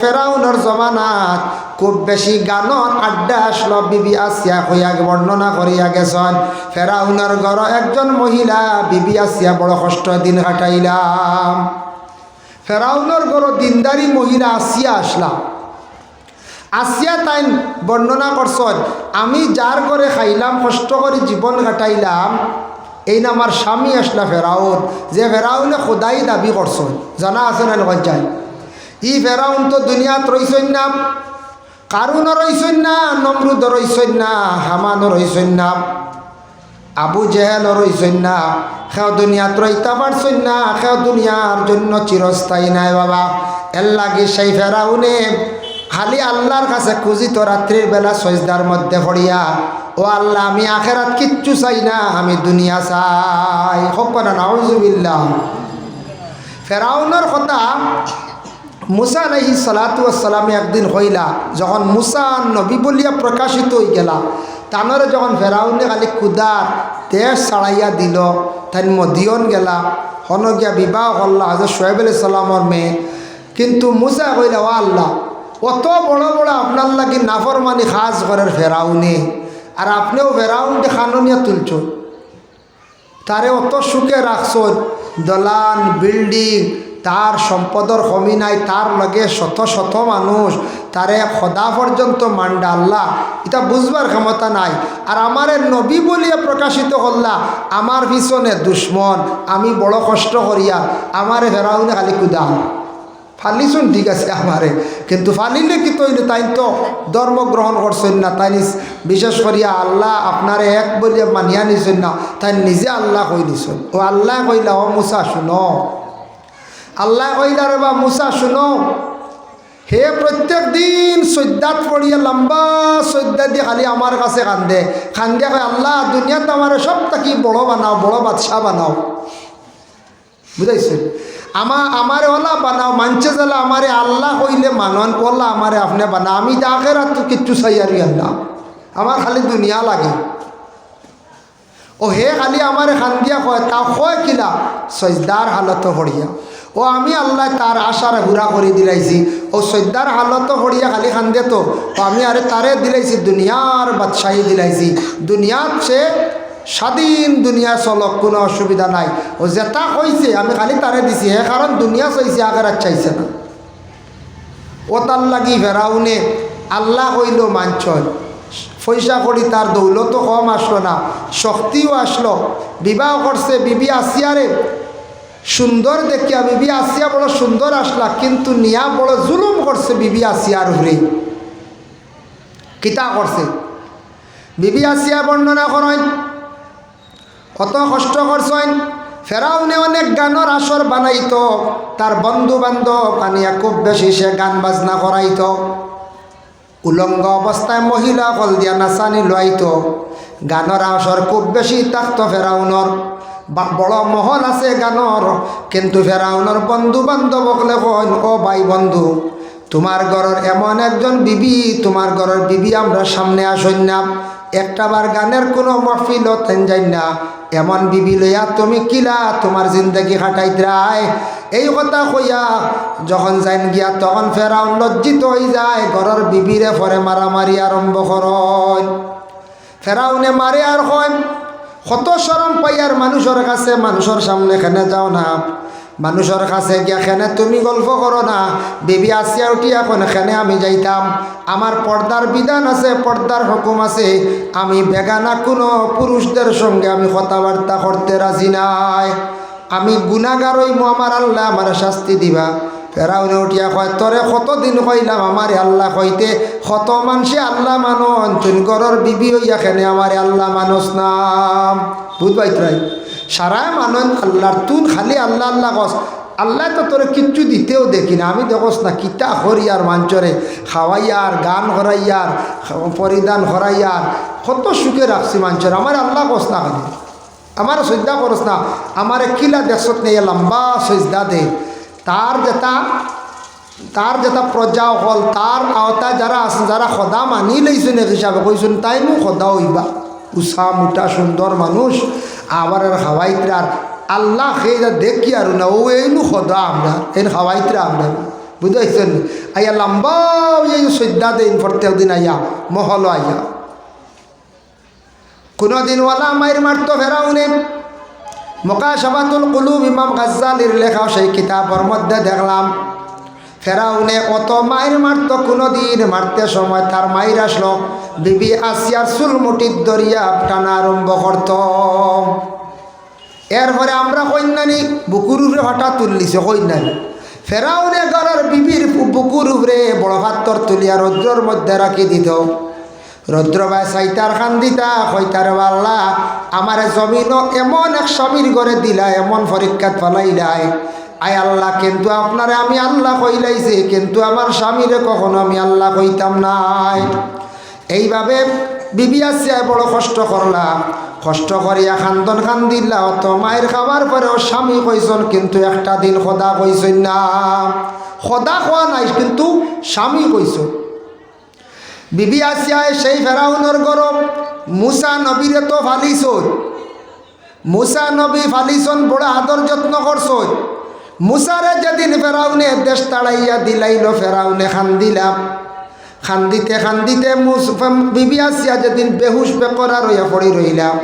ফেরাউনের জমানাত খুব বেশি গানর আড্ডা আসলো। বিবি আসিয়া হইয়া বর্ণনা করিয়া গেছেন ফেরাউনের ঘর একজন মহিলা বিবি আসিয়া বড় কষ্ট দিন কাটাইলাম। ফেরাউনের ঘর দিনদারি মহিলা আসিয়া আসলাম। আসিয়া তাই বর্ণনা করছেন, আমি যার করে খাইলাম কষ্ট করে জীবন কাটাইলাম, এই না আমার স্বামী আসলা ফেরাউন, যে ফেরাউনে খোদাই দাবি করছেন। জানা আছে না লজ্জায়? ই ফেরাউন তো দুনিয়াত রইছেন না, কারুনও রইছেন না, নমরুদও রইছেন না, হামানও রইছেন না, আবু জেহেলও রইছেন না। সেও দুনিয়াত রইতে পারছেন না, সেও দুনিয়ার জন্য চিরস্থায়ী নাই বাবা। এর লাগে সেই ফেরাউনে খালি আল্লাহর কাছে খুঁজিত রাত্রির বেলা সজদার মধ্যে পড়িয়া, ও আল্লাহ আমি আখেরাত কিচ্ছু চাই না, আমি দুনিয়া চাই। হোক না নাউজুবিল্লাহ। ফেরাউনের কথা মুসা আলাইহিস সালাতু ওয়াস সালামে একদিন হইলা, যখন মুসা নবী বলিয়া প্রকাশিত হয়ে গেলা, তানরে যখন ফেরাউনে খালি ক্ষুদার দেশ ছাড়াইয়া দিল, তাই মদিয়ন গেলা, হন গিয়া বিবাহ করলা হযরত শুআয়ব আলাইহিস সালামর মেয়ে। কিন্তু মুসা কইলা, ও আল্লাহ অত বড় বড় আপনার লাগি নাফরমানি খাস করার ফেরাউনে, আর আপনিও ফেরাউনকে খাননিয়া তুলছ, তারে অত সুখে রাখছ, দলান বিল্ডিং, তার সম্পদর কমি নাই, তার লগে শত শত মানুষ, তারে খোদা পর্যন্ত মান্ডা আল্লাহ, এটা বুঝবার ক্ষমতা নাই। আর আমারে নবী বলিয়া প্রকাশিত করলা, আমার পিছনে দুশ্মন, আমি বড় কষ্ট করিয়া আমারে ফেরাউনে খালি কুদা ফালিছুন, ঠিক আছে আমারে, কিন্তু ফালিলে কি তৈরি, তাই তো ধর্ম গ্রহণ করছেন না, তাই বিশেষ করিয়া আল্লাহ আপনারে এক বলিয়া মানিয়া নিছেন না, তাই নিজে আল্লাহ কই নিছেন। ও আল্লাহ কইলা, ও মুসা শুনো, আল্লাহ কইলা রে বা মুসা শুনো, হে প্রত্যেক দিন সজ্জাত পড়িয়া লম্বা সজ্জা দিয়ে খালি আমার কাছে কান্দে কান্দে কয়, আল্লাহ দুনিয়াতে আমার সব থাকি বড় বানাও, বড় বাদশাহ বানাও। বুঝাইছেন? আমারে ওলা বানাও, মানছে জ্বালা আমারে আল্লাহ কইলে মানন, ওলা আমারে আপনি বানাও, আমি তো আখেরাত তো কিচ্ছু চাই আর আল্লাহ, আমার খালি দুনিয়া লাগে। ও হে খালি আমারে খান্দিয়া কয়, তা কয় কিলা সজদার হালত পড়িয়া, ও আমি আল্লাহ তার আশার হুরা করে দিলাইছি, ও সজ্জার হালত পড়িয়া খালি খান্দে, তো আমি আরে তারে দিলাইছি দুনিয়ার বাদশাহী দিলাইছি, দুনিয়ার সে স্বাধীন দুনিয়া চলক, কোনো অসুবিধা নাই। ও যেটা কইছে আমি খালি তারে দিছি, হে কারণ দুনিয়া চাইছে, আখেরাত চাইছে না। ও তার লাগি ফেরাউনে আল্লাহ কইল মানছয়, পয়সা করি তার দৌলতও কম আসলো না, শক্তিও আসলো, বিবাহ করছে বিবি আসিয়ারে সুন্দর দেখিয়া, বিবি আসিয়া বড় সুন্দর আসলা, কিন্তু নিয়া বড় জুলুম করছে বিবি আসিয়ার উপরে। কিতা করছে বিবি আসিয়া বর্ণনা করেন, কত কষ্ট করছেন। ফেরাউনে অনেক গানের আসর বানাইতো, তার বন্ধু বান্ধব আনিয়া খুব বেশি সে গান বাজনা করাইতো, উলঙ্গ অবস্থায় মহিলা কল দিয়া নাচানি লইতো, গানের আসর খুব বেশি থাকতো ফেরাউনর, বড় মহল আছে গানর। কিন্তু ফেরাউনর বন্ধু বান্ধব বলে কন, ও ভাই বন্ধু, তোমার ঘরের এমন একজন বিবি, তোমার ঘরের বিবি আমরা সামনে আসন না, একটাবার গানের কোনো মহফিল তেন যাই না, এমন বিবি লইয়া তুমি কিলা তোমার জিন্দগি কাটাইত্রাই। এই কথা কইয়া যখন যাইন গিয়া, তখন ফেরাউন লজ্জিত হয়ে যায়, ঘরের বিবিরে পরে মারামারি আরম্ভ করেন। ফেরাউনে মারে আর হয়, কত শরম পাইয়ার মানুষের কাছে, মানুষের সামনে খেনে যাও না, মানুষের কাছে গিয়া খেনে তুমি গল্প করো না, বিবি আসিয়া উঠিয়া এখন এখানে আমি যাইতাম, আমার পর্দার বিধান আছে, পর্দার হুকুম আছে, আমি বেগানা কোনো পুরুষদের সঙ্গে আমি কথাবার্তা করতে রাজি নাই, আমি গুনাহগার হইমু, আমার আল্লাহ আমার শাস্তি দিবা। ফেরাউনে উঠিয়া কয়, তোরে কতদিন কইলাম আমারে আল্লাহ কইতে, কত মানুষে আল্লাহ মানন, তুই ঘরের বিবি হইয়া খেনে আমারে আল্লাহ মানুষ নাম। বুঝবাই তোরাই সারা মানন আল্লাহর, তুন খালি আল্লাহ আল্লাহ কস, আল্লাহ তো তোরে কিচ্ছু দিতেও দেখি না, আমি দেখোস না কিতা হরিয়ার মাঞ্চরে খাওয়াইয়ার, গান হরাইয়ার, পরিধান হরাইয়ার, কত সুখে রাখছি মাঞ্চরে, আমার আল্লাহ কস না, খালি আমার সজ্জা করস না, আমার কিলা দেশত নেই লম্বা সজদা দে। তার যেটা প্রজা হল, তার আওতায় যারা আছেন, যারা খোদা মানি লইছেন এক হিসাবে কইছেন, তাই মু খোদা হইবা, উষা মুটা সুন্দর মানুষ, আবার খাওয়াইত্রার আল্লাহ খেয়ে যা দেখি আর না, ও এইনু খোদা আমরা এই খাওয়াইত্রা আমরা বুঝাইছেন আইয়া লম্বা এই সৈদ্যা দিন প্রত্যেক দিন আইয়া মহল আইয়া কোনোদিন ওয়ালা মায়ের মারতো ফেরাউনে মুকাশাফাতুল কুলুব ইমাম গাজ্জালির লেখা সেই কিতাবের মধ্যে দেখলাম ফেরাউনে অত মায়ের মারতো কোনোদিন মারতে সময় তার মায়ের আসলো বিবি আসিয়ার চুল মুঠির দরিয়া টানা আরম্ভ করত এরপরে আমরা কন্যানি বুকুর উপরে হঠাৎ তুললিছে কন্যানি ফেরাউনে ঘরের বিবির বুকুর উপরে বড় পাত্তর তুলিয়া রৌদ্রর মধ্যে রাখি দিত রৌদ্র ভাই সাইতার খান দিতা কইতার বাল্লা আমার জমিনও এমন এক স্বামীর ঘরে দিলা এমন পরীক্ষাত ফলাইলাই আয় আল্লাহ কিন্তু আপনারে আমি আল্লাহ কইলাইছি কিন্তু আমার স্বামীরে কখনো আমি আল্লাহ কইতাম নাই এইভাবে বিবি আসিয়া বড় কষ্ট করলাম কষ্ট করিয়া খান্দন খান দিলা অত মায়ের খাবার পরেও স্বামী কইসন কিন্তু একটা দিন খোদা কইসন না খোদা খোয়া নাই কিন্তু স্বামী কইসন বিবি আসিয়ায় সেই ফেরাউনের গরম মুসা নবীরে তো ফালিসন মুসা নবী ফালিসন বড় আদর যত্ন করছন মুসারে যেদিন ফেরাউনে দেশ তাড়াইয়া দিলাইল ফেরাউনে খান্দিলাম খান্দিতে খান্দিতে বিবি আসিয়া যেদিন বেহুশ বেকরা রইয়া পড়ি রইলাম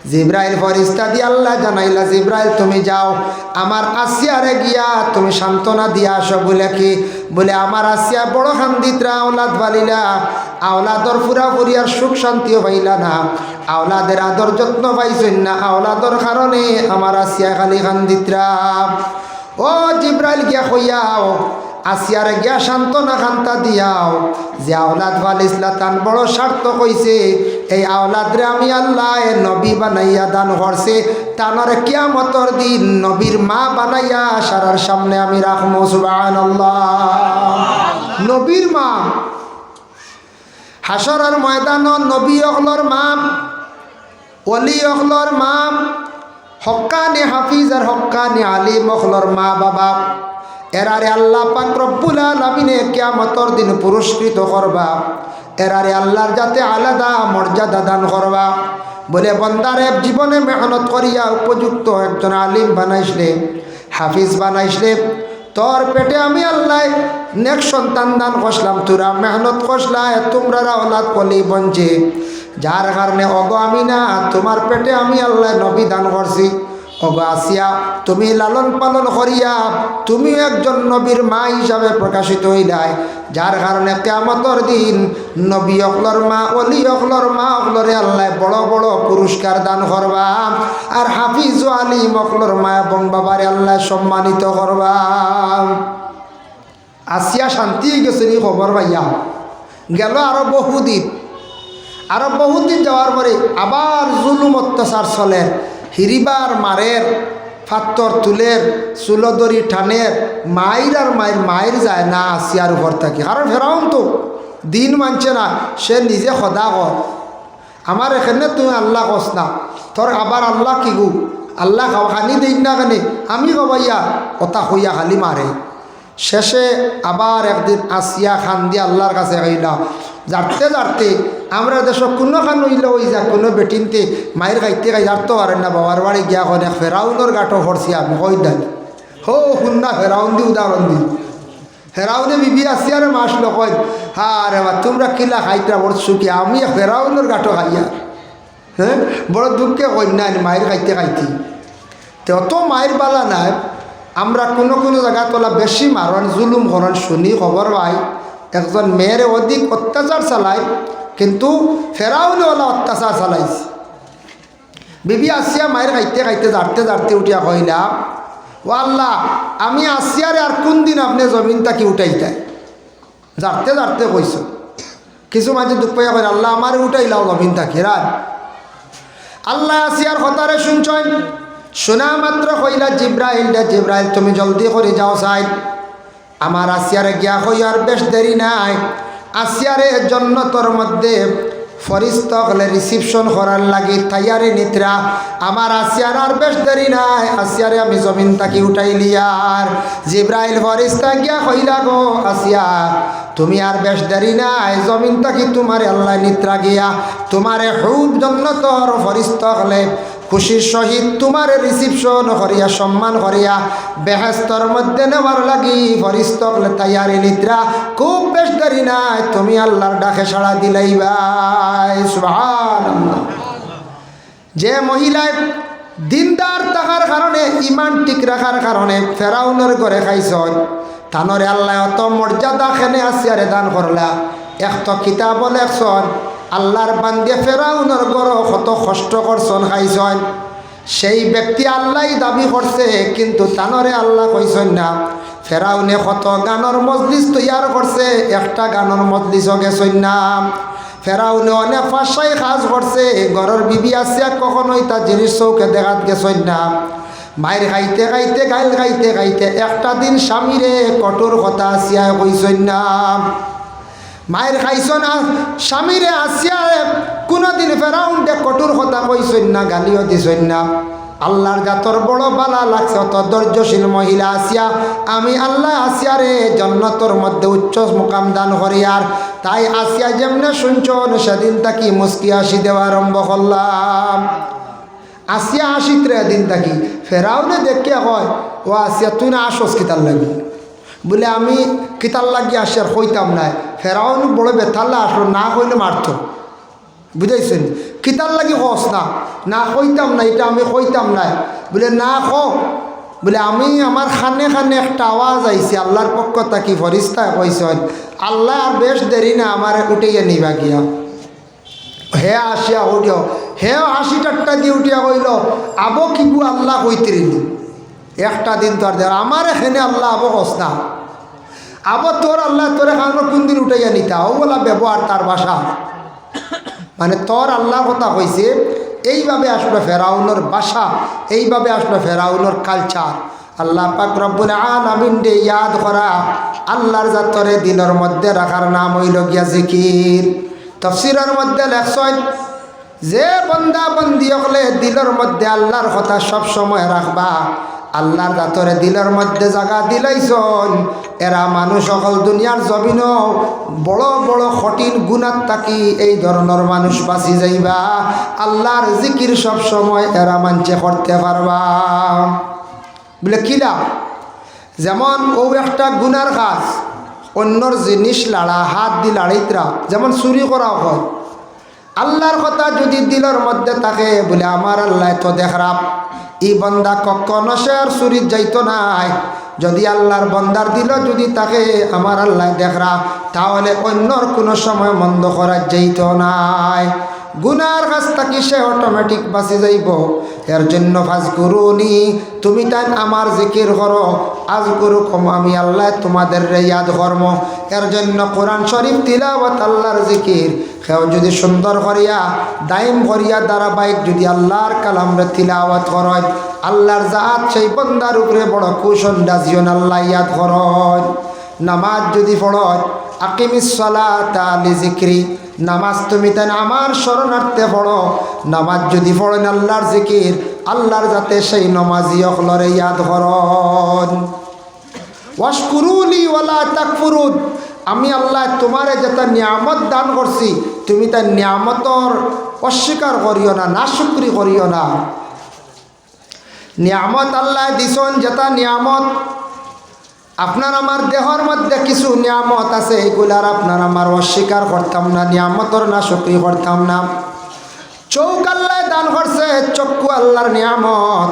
জিব্রাইল ফরিস্তা দিয়ে আল্লাহ জানাইলা জিব্রাইল তুমি যাও আমার আসিয়ারে গিয়া তুমি সান্ত্বনা দিয়া আসো বলে কি বলে আমার আসিয়া বড় খান্দিতরা আওলাদ বালিলা আওলাদর পুরাপুরি আর সুখ শান্তিও পাইলা না আওলাদের আদর যত্ন পাইছেন না আওলাদর কারণে আমার আসিয়া খালি খান্দিতরা ও জিব্রাইল গিয়া কইয়াও আসিয়ারে গিয়া সান্ত্বনা খান্তা দিয়াও যে আওলাদ ফালিসলা তান বড় স্বার্থ কইছে এই আওলাদরে আমি আল্লাহ নবী বানাইয়া দান করছে তানরে কিয়ামতর দিন নবীর মা বানাইয়া সারার সামনে আমি রাখবো সুবহানাল্লাহ নবীর মা হাসরের ময়দান নবী অগলর মা ওলি অগলর মা হক্কানি হাফিজ আর হক্কানি আলিম অগলর মা বাবা এরারে আল্লাহ পাক রব্বুল আলামিনে কিয়ামতর দিন পুরস্কৃত করবা এরারে আল্লাহর যাতে আলাদা মর্যাদা দান করবা বলে বন্দারে জীবনে মেহনত করিয়া উপযুক্ত একজন আলিম বানাইছলে হাফিজ বানাইছলে তোর পেটে আমি আল্লাহ নেক সন্তান দান করলাম তোরা মেহনত করলা তোমরা ওলাদ কলি বঞ্চে যার কারণে অগো আমি না তোমার পেটে আমি আল্লাহ নবী দান করছি অগো আসিয়া তুমি লালন পালন করিয়া তুমি একজন নবীর মা হিসাবে প্রকাশিত হইলাই যার কারণে কিয়ামতের দিন নবী অকলর মা অলি অকলর মা অকলরে আল্লাহ বড় বড় পুরস্কার দান করবা আর হাফিজ ও আলিম অকলর মা এবং বাবারে আল্লাহ সম্মানিত করবা আসিয়া শান্তি গেছে নি খবর ভাইয়া গেল আরো বহুদিন যাওয়ার পরে আবার জুলুম অত্যাচার চলে হিরিবার মারের ফাত্তর তুলের চুলদরি টানের মায়ের আর মায়ের যায় না আসিয়ার উপর থাকে কারণ ফেরাউন তো দিন মানছে না সে নিজে সদা কর আমার এখানে তুমি আল্লাহ কস না তোর আবার আল্লাহ কি গু আল্লাহ খানি দিন না কেন আমি কবাইয়া কথা হইয়া খালি মারে শেষে আবার একদিন আসিয়া খান দিয়ে আল্লাহর কাছে গাইলা যাতে যাতে আমরা দেশ কোনো খান হইলে ওই যা কোনো বেটিনতে মায়ের গাইতে গাই যারতে পারেন না বাবার বাড়ি গিয়া কনে ফেরাউনের গাঁটো ভরছি আমি কই দেন হো শুননা ফেরাউন দি উদাহরণ দি ফেরাউনে বিবি আসিয়ারে মাসলো কই হ্যাঁ রে বা তোমরা কিলা খাইতা বড় সুখী আমি ফেরাউনের গাঁটো খাইয়া হ্যাঁ বড় দুঃখে কই না মায়ের খাইতে খাইতি তো অত মায়ের বালা নাই আমরা কোনো কোনো জায়গা তোলা বেশি মারণ জুলুম করেন শুনি খবর পাই একজন মেয়ের অধিক অত্যাচার চালায় কিন্তু ফেরাউনওয়ালা অত্যাচার চালাইছে বিবি আসিয়া মায়ের খাইতে খাইতে জারতে উঠিয়া কইলা ও আল্লাহ আমি আসিয়ারে আর কোন দিন আপনি জমিন তাকি উঠাইতাই জারতে কইস কিছু মাঝে দুঃখ পাইয়া কই আল্লাহ আমার উঠাইলাও জমিন তাকি রাত আল্লাহ আসিয়ার কথারে শুনছেন শোনা মাত্র কইলা জিব্রাইল তুমি জলদি করে যাও সাইড আমার আসিয়ারে গিয়া কই আর বেশ দেরি নাই আসিয়ারে জন্নতর মধ্যে ফরিস্তা হলে রিসিপশন করার লাগি তাইয়ারে নিত্রা আমার আসিয়ার আর বেশ দেরি নাই আসিয়ারে আমি জমিন তাকি উঠাইলি আর জিব্রাইল ফরিস্তা গিয়া কইলা গো আসিয়া তুমি আর বেশ দেরি নাই জমিন তাকি তোমারে আল্লাহ নিত্রা গিয়া তোমারে হুব জন্নতর ফরিস্তা হলে খুশির সহিত তোমার রিসিপশন করিয়া সম্মান করিয়া বেহেস্তর মধ্যে নেওয়ার লাগি ফরিস্তকলে তৈয়ারি নিদ্রা খুব বেশ দেরি নাই তুমি আল্লাহর ডাকে সাড়া দিলাইবাই সুবহানাল্লাহ। যে মহিলায় দিনদার থাকার কারণে ইমান ঠিক রাখার কারণে ফেরাউনের ঘরে খাইছন তানরে আল্লাহ অত মর্যাদা খেনে আসিয়ারে দান করলা। এক কিতাব লেখছন আল্লাহর বান্দিয়ে ফেরাউনের ঘর কত কষ্ট করছন খাইছন সেই ব্যক্তি আল্লাহ দাবি করছে কিন্তু তানরে আল্লাহ কইছেন না। ফেরাউনে কত গানের মজলিস তৈয়ার করছে একটা গানের মজলিসও গেছেন না। ফেরাউনে অনেক ফাঁসাই কাজ করছে ঘরের বিবি আসিয়া কখনোই তার জিনিস চৌকে দেখাত গেছেন না। মায়ের খাইতে খাইতে গাইল খাইতে খাইতে একটা দিন স্বামীরে কঠোর কথা আসিয়া কইছেন না। মায়ের খাইছেন না স্বামীরে আসিয়া কোনোদিন ফেরাউনকে কঠোর কথা কইছেন না গালিও দিছেন না। আল্লাহর জাতর বড় বালা লাগছে অত ধৈর্যশীল মহিলা আসিয়া আমি আল্লাহ আসিয়ারে জন্নতর মধ্যে উচ্চ মুকাম দান করিয়ার তাই আসিয়া যেমনে শুনছন সেদিন তাকি মুস্কি হাসি দেওয়া আরম্ভ করলাম। আসিয়া হাসিত্রে দিন তাকি ফেরাউনে দেখে হয় ও আসিয়া তুই না আসস কিতার লাগি বলে আমি কিতার লাগি আসিয়ার কইতাম নাই। ফেরাউন বড় বেথাল্লা আসলো না কইলে মারত বুঝাইছেন কিতার লাগি হস না না কইতাম না এটা আমি কইতাম নাই বলে না বলে আমি আমার খানে খানে একটা আওয়াজ আইছে আল্লাহর পক্ষ থাকি ফরিস্তা কইছেন আল্লাহ আর বেশ দেরি না আমার উঠিয়ে নিবা গিয়া হে আসিয়া উঠিও হে হাসি টাট্টা দিয়ে উঠিয়া কইল আবো কিবু আল্লাহ কইতিরিল একটা দিন তোর দেখ আমার এখানে আল্লাহ আবো হস না আবো তোর আল্লাহ তোরে খানো কোন দিন উঠাইয়া নিতা ও বলা ব্যবহার তার বাসা মানে তোর আল্লাহর কথা কইছে এইভাবে আসলো ফেরাউনের বাসা এইভাবে আসলো ফেরাউনের কালচার। আল্লাহ পাক রব্বুল আলামিন দে ইয়াদ করা আল্লাহর জাতরে দিলের মধ্যে রাখার নাম হইল গিয়া জিকির। তাফসীরের মধ্যে লেখছেন যে বান্দা বান্দি হলে দিলের মধ্যে আল্লাহর কথা সব সময় রাখবা আল্লাহর জাতরে দিলের মধ্যে জায়গা দিলাইছন এরা মানুষ সকল দুনিয়ার জমিন বড় বড় কঠিন গুণাত থাকি এই ধরনের মানুষ বাঁচি যাইবা আল্লাহর জিকির সব সময় এরা মানছে করতে পারবা বলে কিলা যেমন ও একটা গুনার কাজ অন্যর জিনিস লাড়া হাত দি লাড়িতরা যেমন চুরি করা হয় আল্লাহর কথা যদি দিলের মধ্যে থাকে বলে আমার আল্লাহ তো দেখরাপ ই বন্দা কখনো সে আর চুরিত যাইতো নাই যদি আল্লাহর বন্দার দিল যদি তাকে আমার আল্লাহ দেখরা তাহলে অন্যর কোনো সময় মন্দ করা যাইত নাই গুনার কাছ থাকি সে অটোমেটিক বাঁচি যাইব। এর জন্য ফাজকুরুনি তুমি তাই আমার জিকির করো আজ গুরু কম আমি আল্লাহ তোমাদের ইয়াদ কর্ম। এর জন্য কোরআন শরীফ তিলাওয়াত আল্লাহর জিকির কেউ যদি সুন্দর করিয়া দাইম করিয়া ধারাবাহিক যদি আল্লাহর কালামরে তিলাওয়াত করয় আল্লাহর জাত সেই বন্দার উপরে বড় কুশল ডাজিয়ন আল্লাহ ইয়াদ করয়। নামাজ যদি পড়য় আকিমিস সালাতা লিজিক্রি নামাজ তুমি তাই আমার শরণার্থে পড়ো নামাজ যদি পড়েন আল্লাহর জিকির আল্লাহর যাতে সেই নমাজি অকলরে ইয়াদ করন। ওয়াশকুরুলি ওয়ালা তাকফুরুন আমি আল্লাহ তোমারে যেটা নিয়ামত দান করছি তুমি তার নিয়ামতর অস্বীকার করিও না নাশুকরি করিও না। নিয়ামত আল্লাহ দিছন যেটা নিয়ামত আপনার আমার দেহর মধ্যে কিছু নিয়ামত আছে এগুলার আপনার আমার অস্বীকার করতাম না নিয়ামতর নাশুকরি করতাম না। চোখ আল্লাহ দান করছে চক্ষু আল্লাহর নিয়ামত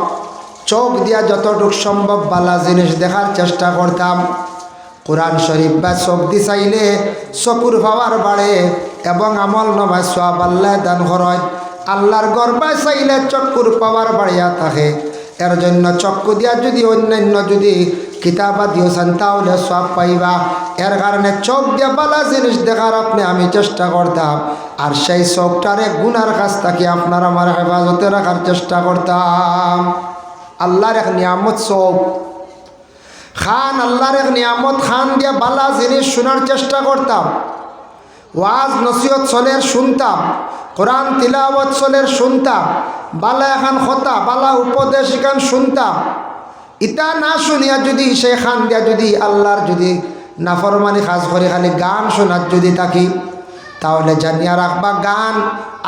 চোখ দিয়া যতটুক সম্ভব বালা জিনিস দেখার চেষ্টা করতাম। কোরআন শরীফ বা চোখ দি চাইলে চকুর পাওয়ার বাড়ে এবং আমল নমায় সওয়াব আল্লাহ দান করে আল্লাহর গর্বায় চাইলে চক্ষুর পাওয়ার বাড়িয়া থাকে। এর জন্য চক্ষু দিয়া যদি অন্যান্য যদি কিতাবা দিয়েছেন তাহলে সব পাইবা। এর কারণে চোখ দিয়া বালা জিনিস দেখার আপনি আমি চেষ্টা করতাম আর সেই চোখটারে গুনার কাছ থেকে আপনার আমার হেফাজতে রাখার চেষ্টা করতাম। আল্লাহর এক নিয়ামত চোখ খান আল্লাহর এক নিয়ামত খান দিয়া বালা জিনিস শোনার চেষ্টা করতাম ওয়াজ নসিহত চলের শুনতাম কোরআন তিলাওয়াত চলের শুনতাম বালা এখান কথা বালা উপদেশ এখান শুনতাম। ইটা না শুনিয়া যদি সে খান দিয়া যদি আল্লাহর যদি নাফরমানি কাজ করে খালি গান শোনার যদি থাকি তাহলে জানিয়া রাখবা গান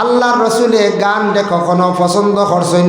আল্লাহর রসুলে গান কখনো পছন্দ করছেন।